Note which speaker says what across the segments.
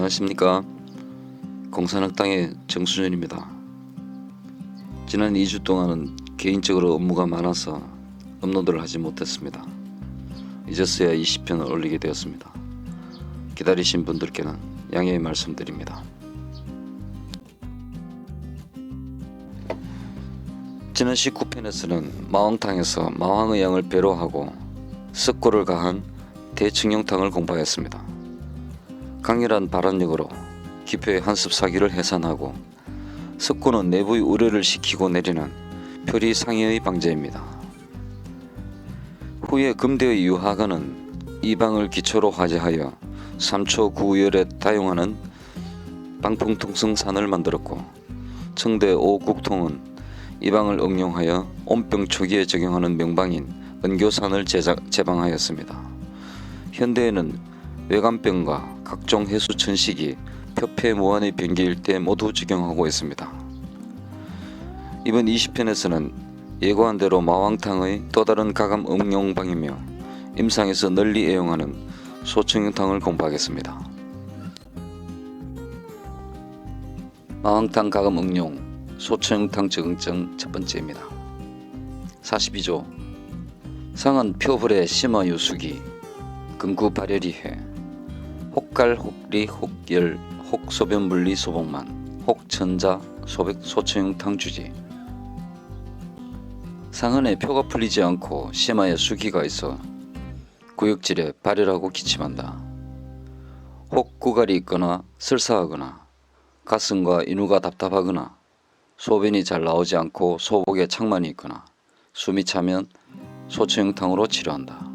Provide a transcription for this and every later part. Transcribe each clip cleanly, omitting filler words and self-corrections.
Speaker 1: 안녕하십니까. 공산학당의 정순현입니다. 지난 2주 동안은 개인적으로 업무가 많아서 업로드를 하지 못했습니다. 이제서야 20편을 올리게 되었습니다. 기다리신 분들께는 양해의 말씀드립니다. 지난 19편에서는 마왕탕에서 마왕의 양을 배로하고 석고를 가한 대청룡탕을 공부하였습니다. 강렬한 발언력으로 기표의 한습 사기를 해산하고 석고는 내부의 우려를 식히고 내리는 표리 상해의 방제입니다. 후에 금대의 유하가는 이 방을 기초로 화제하여 삼초 구열에 다용하는 방풍통성산을 만들었고, 청대 오국통은 이 방을 응용하여 온병 초기에 적용하는 명방인 은교산을 제방하였습니다. 현대에는 외관병과 각종 해수 천식이 표폐 무한의 병기일 때 모두 적용하고 있습니다. 이번 20편에서는 예고한 대로 마왕탕의 또 다른 가감 응용방이며 임상에서 널리 애용하는 소청룡탕을 공부하겠습니다. 마왕탕 가감 응용 소청룡탕 적응증 첫 번째입니다. 42조 상은 표불의 심화 유수기 근구 발열이해 혹갈 혹리 혹열 혹소변 물리 소복만 혹천자 소청룡탕 주지. 상은에 표가 풀리지 않고 심화에 수기가 있어 구역질에 발열하고 기침한다. 혹 구갈이 있거나 설사하거나 가슴과 인후가 답답하거나 소변이 잘 나오지 않고 소복에 창만이 있거나 숨이 차면 소청룡탕으로 치료한다.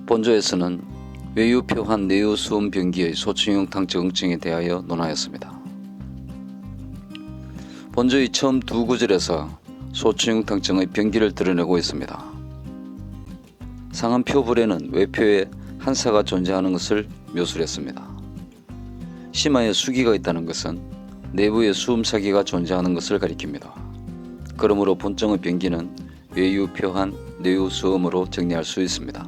Speaker 1: 본조에서는 외유표한 내유수음 병기의 소청룡탕 적응증에 대하여 논하였습니다. 본조의 처음 두 구절에서 소청룡탕증의 병기를 드러내고 있습니다. 상한 표불에는 외표에 한사가 존재하는 것을 묘술했습니다. 심화에 수기가 있다는 것은 내부에 수음사기가 존재하는 것을 가리킵니다. 그러므로 본정의 병기는 외유표한 내유수음으로 정리할 수 있습니다.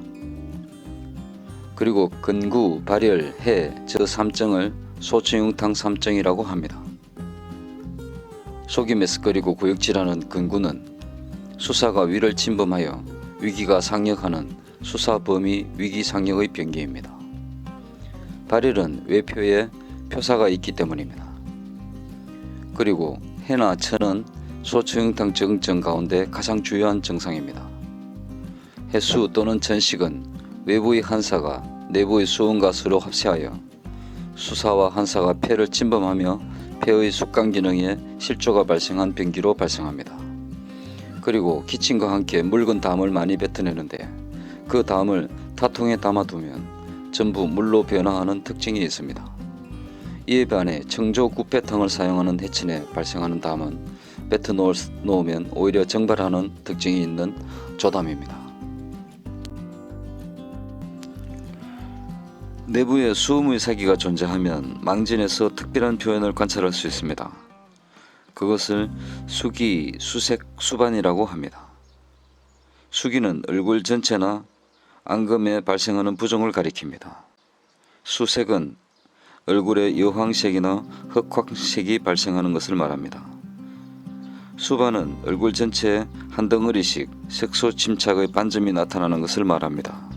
Speaker 1: 그리고 근구, 발열, 해, 저 삼증을 소청룡탕 삼증이라고 합니다. 속이 메스꺼리고 구역질하는 근구는 수사가 위를 침범하여 위기가 상력하는 수사범위 위기상력의 병기입니다. 발열은 외표에 표사가 있기 때문입니다. 그리고 해나 천은 소청룡탕 적응증 가운데 가장 주요한 증상입니다. 해수 또는 천식은 외부의 한사가 내부의 수음과 서로 합세하여 수사와 한사가 폐를 침범하며 폐의 숙강 기능에 실조가 발생한 병기로 발생합니다. 그리고 기침과 함께 묽은 담을 많이 뱉어내는데 그 담을 타통에 담아두면 전부 물로 변화하는 특징이 있습니다. 이에 반해 청조구패탕을 사용하는 해천에 발생하는 담은 뱉어놓으면 오히려 정발하는 특징이 있는 조담입니다. 내부에 수음의 사기가 존재하면 망진에서 특별한 표현을 관찰할 수 있습니다. 그것을 수기, 수색, 수반이라고 합니다. 수기는 얼굴 전체나 안검에 발생하는 부종을 가리킵니다. 수색은 얼굴에 여황색이나 흑황색이 발생하는 것을 말합니다. 수반은 얼굴 전체에 한 덩어리씩 색소 침착의 반점이 나타나는 것을 말합니다.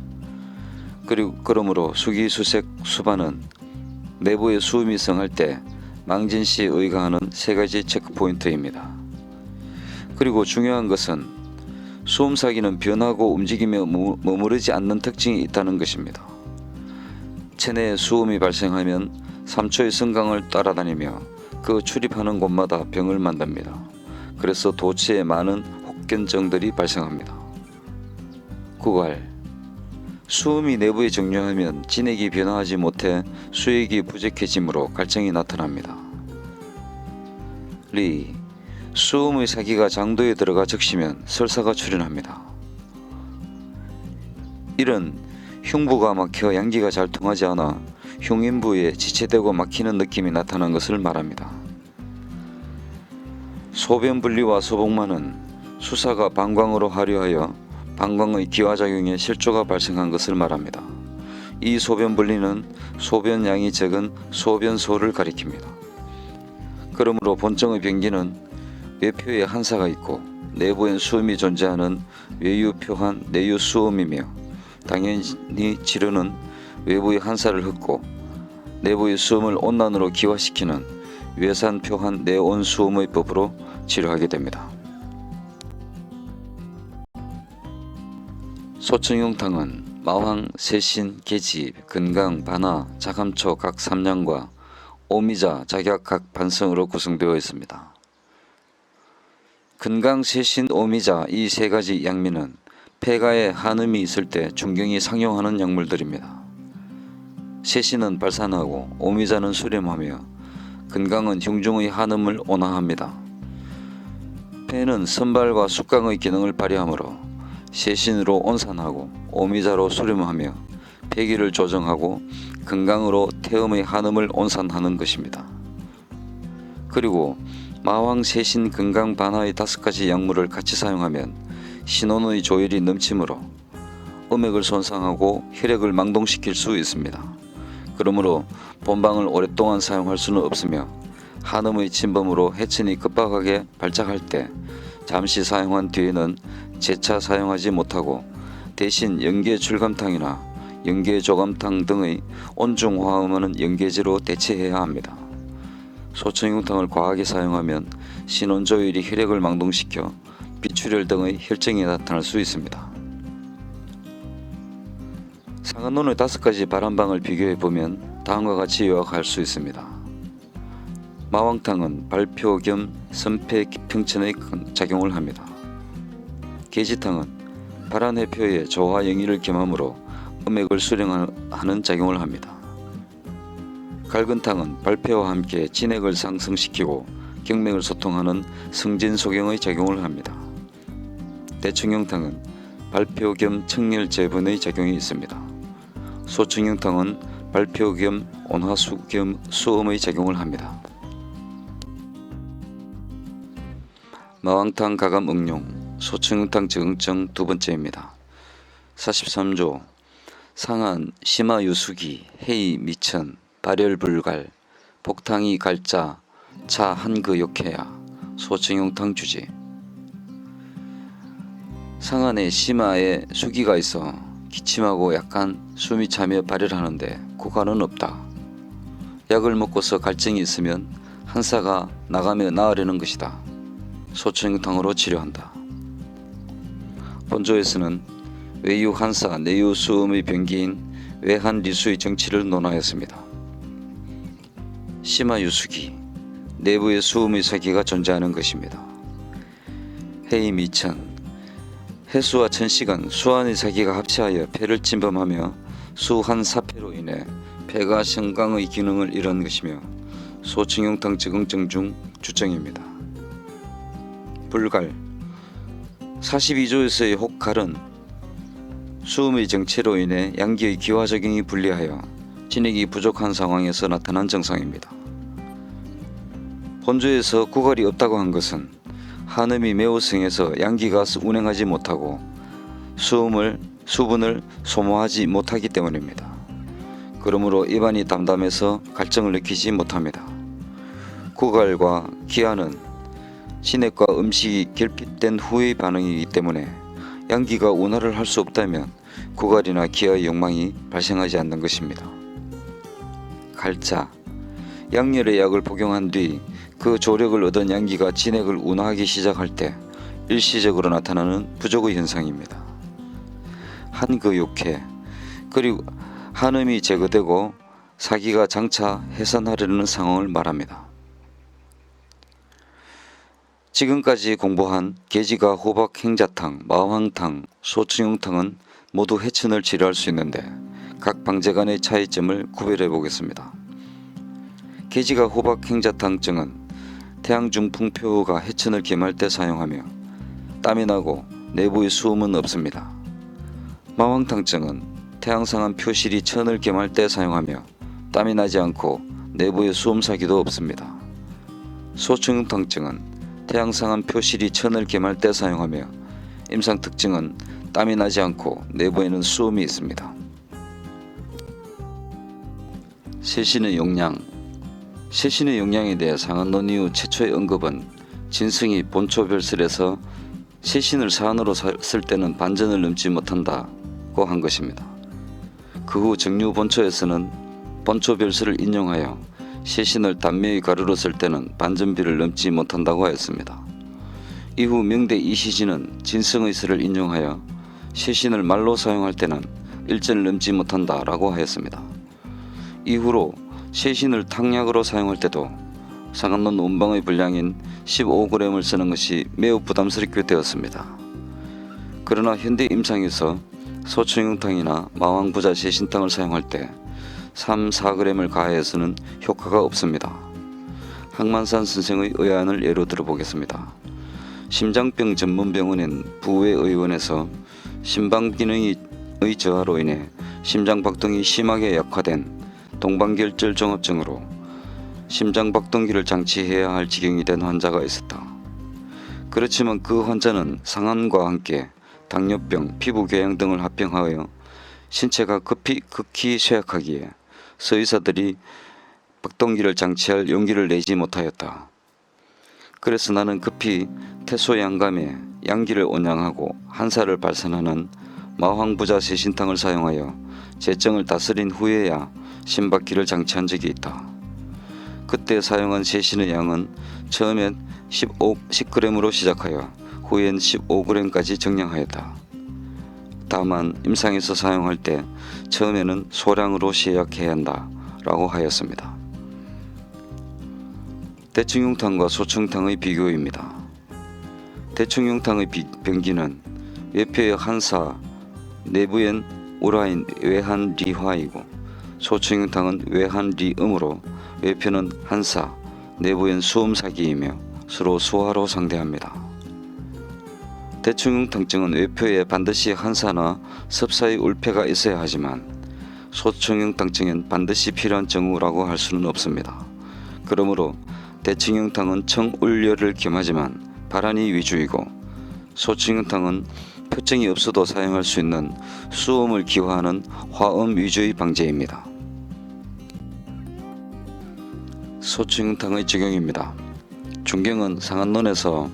Speaker 1: 그러므로 수기, 수색, 수반은 내부에 수음이 성할 때 망진시에 의가하는 세 가지 체크포인트입니다. 그리고 중요한 것은 수음사기는 변하고 움직이며 머무르지 않는 특징이 있다는 것입니다. 체내에 수음이 발생하면 3초의 성강을 따라다니며 그 출입하는 곳마다 병을 만듭니다. 그래서 도체에 많은 혹견증들이 발생합니다. 구갈 수음이 내부에 정류하면 진액이 변화하지 못해 수액이 부족해지므로 갈증이 나타납니다. 리 수음의 사기가 장도에 들어가 적시면 설사가 출현합니다. 이는 흉부가 막혀 양기가 잘 통하지 않아 흉陰부에 지체되고 막히는 느낌이 나타난 것을 말합니다. 소변 분리와 소복만은 수사가 방광으로 하류하여 방광의 기화작용에 실조가 발생한 것을 말합니다. 이 소변분리는 소변량이 적은 소변소를 가리킵니다. 그러므로 본정의 변기는 외표에 한사가 있고 내부엔 수음이 존재하는 외유표한 내유수음이며, 당연히 치료는 외부의 한사를 흡고 내부의 수음을 온난으로 기화시키는 외산표한 내온수음의 법으로 치료하게 됩니다. 소청용탕은 마황, 세신, 계지, 근강, 반하, 자감초 각 3량과 오미자, 작약 각 반성으로 구성되어 있습니다. 근강, 세신, 오미자 이 세 가지 양미는 폐가에 한음이 있을 때 중경이 상용하는 약물들입니다. 세신은 발산하고 오미자는 수렴하며 근강은 흉중의 한음을 온화합니다. 폐는 선발과 숙강의 기능을 발휘하므로 세신으로 온산하고 오미자로 수렴하며 폐기를 조정하고 근강으로 태음의 한음을 온산하는 것입니다. 그리고 마황, 세신, 근강, 반하의 5가지 약물을 같이 사용하면 신원의 조율이 넘치므로 음액을 손상하고 혈액을 망동시킬 수 있습니다. 그러므로 본방을 오랫동안 사용할 수는 없으며 한음의 침범으로 해천이 급박하게 발작할 때 잠시 사용한 뒤에는 재차 사용하지 못하고 대신 연계출감탕이나 연계조감탕 등의 온중화음하는 연계제로 대체해야 합니다. 소청용탕을 과하게 사용하면 신원조율이 혈액을 망동시켜 비출혈 등의 혈증이 나타날 수 있습니다. 상한론의 5가지 발한방을 비교해보면 다음과 같이 요약할 수 있습니다. 마왕탕은 발표 겸 선폐 평천의 작용을 합니다. 계지탕은 발한회표의 조화 영의를 겸하므로 음액을 수령하는 작용을 합니다. 갈근탕은 발표와 함께 진액을 상승시키고 경맥을 소통하는 승진소경의 작용을 합니다. 대청용탕은 발표 겸 청렬 재분의 작용이 있습니다. 소청용탕은 발표 겸 온화수 겸 수음의 작용을 합니다. 마왕탕 가감 응용, 소청용탕 적응증 2번째입니다. 43조 상한, 심화유수기, 해이 미천, 발열불갈, 복탕이 갈자, 차 한그 욕해야, 소청용탕 주지. 상한에 심화에 수기가 있어 기침하고 약간 숨이 차며 발열하는데 고갈은 없다. 약을 먹고서 갈증이 있으면 한사가 나가며 나으려는 것이다. 소청용탕으로 치료한다. 본조에서는 외유 한사, 내유 수음의 변기인 외한 리수의 정치를 논하였습니다. 심화유수기, 내부에 수음의 사기가 존재하는 것입니다. 해이 미천, 해수와 천식은 수한의 사기가 합체하여 폐를 침범하며 수한 사폐로 인해 폐가 성강의 기능을 잃은 것이며 소청용탕 적응증 중 주증입니다. 불갈, 42조에서의 혹갈은 수음의 정체로 인해 양기의 기화작용이 불리하여 진액이 부족한 상황에서 나타난 증상입니다. 본조에서 구갈이 없다고 한 것은 한음이 매우 성해서 양기가 운행하지 못하고 수분을 소모하지 못하기 때문입니다. 그러므로 입안이 담담해서 갈증을 느끼지 못합니다. 구갈과 기화는 진액과 음식이 결핍된 후의 반응이기 때문에 양기가 운화를 할 수 없다면 구갈이나 기화의 욕망이 발생하지 않는 것입니다. 갈자, 양열의 약을 복용한 뒤 그 조력을 얻은 양기가 진액을 운화하기 시작할 때 일시적으로 나타나는 부족의 현상입니다. 한그 욕해, 그리고 한음이 제거되고 사기가 장차 해산하려는 상황을 말합니다. 지금까지 공부한 계지가 호박 행자탕, 마황탕, 소청용탕은 모두 해천을 치료할 수 있는데 각 방제 간의 차이점을 구별해 보겠습니다. 계지가 호박 행자탕증은 태양중풍표가 해천을 겸할 때 사용하며 땀이 나고 내부의 수음은 없습니다. 마황탕증은 태양상한 표실이 천을 겸할 때 사용하며 땀이 나지 않고 내부의 수음사기도 없습니다. 소청용탕증은 태양상한 표실이 천을 겸할 때 사용하며 임상특징은 땀이 나지 않고 내부에는 수음이 있습니다. 세신의 용량. 세신의 용량에 대해 상한론 이후 최초의 언급은 진승이 본초별설에서 세신을 사안으로 쓸 때는 반전을 넘지 못한다고 한 것입니다. 그 후 정류 본초에서는 본초별설을 인용하여 세신을 단매의 가루로 쓸 때는 반전비를 넘지 못한다고 하였습니다. 이후 명대 이시진은 진승의 설을 인용하여 세신을 말로 사용할 때는 일전을 넘지 못한다라고 하였습니다. 이후로 세신을 탕약으로 사용할 때도 상한론 원방의 분량인 15g을 쓰는 것이 매우 부담스럽게 되었습니다. 그러나 현대 임상에서 소청용탕이나 마왕부자 세신탕을 사용할 때 3, 4g을 가하여서는 효과가 없습니다. 항만산 선생의 의안을 예로 들어보겠습니다. 심장병 전문병원인 부외의원에서 심방기능의 저하로 인해 심장박동이 심하게 약화된 동반결절 종합증으로 심장박동기를 장치해야 할 지경이 된 환자가 있었다. 그렇지만 그 환자는 상한과 함께 당뇨병, 피부궤양 등을 합병하여 신체가 극히 쇠약하기에 서의사들이 박동기를 장치할 용기를 내지 못하였다. 그래서 나는 급히 태소양감에 양기를 온양하고 한사를 발산하는 마황부자 세신탕을 사용하여 재증을 다스린 후에야 심박기를 장치한 적이 있다. 그때 사용한 세신의 양은 처음엔 10g으로 시작하여 후엔 15g까지 정량하였다. 다만 임상에서 사용할 때 처음에는 소량으로 시약해야 한다 라고 하였습니다. 대충용탕과 소청탕의 비교입니다. 대충용탕의 병기는 외표의 한사, 내부엔 우라인 외한리화이고 소청용탕은 외한리음으로 외표는 한사, 내부엔 수음사기이며 서로 수화로 상대합니다. 대충용탕증은 외표에 반드시 한사나 섭사의 울패가 있어야 하지만 소청용탕증엔 반드시 필요한 증후라고 할 수는 없습니다. 그러므로 대충용탕은 청울열을 겸하지만 발한이 위주이고 소청용탕은 표증이 없어도 사용할 수 있는 수음을 기화하는 화음 위주의 방제입니다. 소청용탕의 적용입니다. 중경은 상한론에서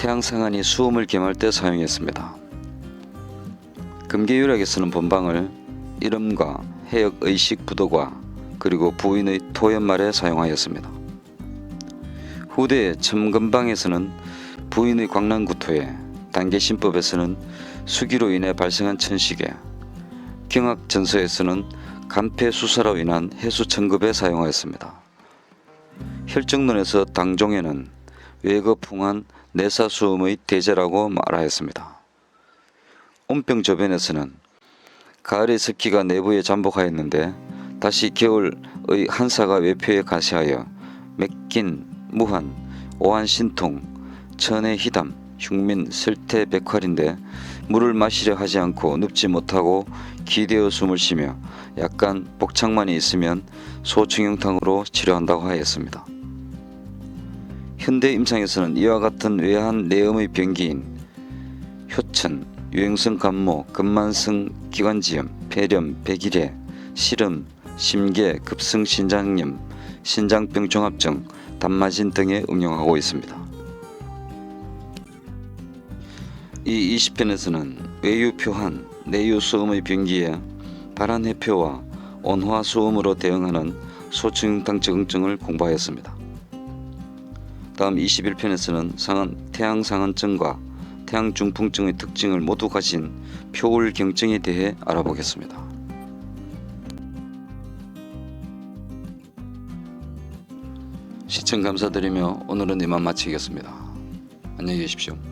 Speaker 1: 태양상한이 수음을 겸할 때 사용했습니다. 금계유락에서는 본방을 이름과 해역의식 부도과 그리고 부인의 토연말에 사용하였습니다. 후대 첨근방에서는 부인의 광란구토에, 단계신법에서는 수기로 인해 발생한 천식에, 경학전서에서는 간폐수사로 인한 해수천급에 사용하였습니다. 혈증론에서 당종에는 외거풍한 내사수음의 대제라고 말하였습니다. 온병조변에서는 가을의 습기가 내부에 잠복하였는데 다시 겨울의 한사가 외표에 가시하여 맥긴, 무한, 오한신통, 천해희담, 흉민, 설태, 백활인데 물을 마시려 하지 않고 눕지 못하고 기대어 숨을 쉬며 약간 복창만이 있으면 소청용탕으로 치료한다고 하였습니다. 현대 임상에서는 이와 같은 외한 내음의 병기인 효천, 유행성 감모, 근만성 기관지염, 폐렴, 백일해, 실음, 심계, 급성 신장염, 신장병 종합증, 단마진 등에 응용하고 있습니다. 이 20편에서는 외유표한, 내유소음의 병기에 발한해표와 온화소음으로 대응하는 소청용탕 적응증을 공부하였습니다. 다음 21편에서는 태양상한증과 태양중풍증의 특징을 모두 가진 표울경증에 대해 알아보겠습니다. 시청 감사드리며 오늘은 이만 마치겠습니다. 안녕히 계십시오.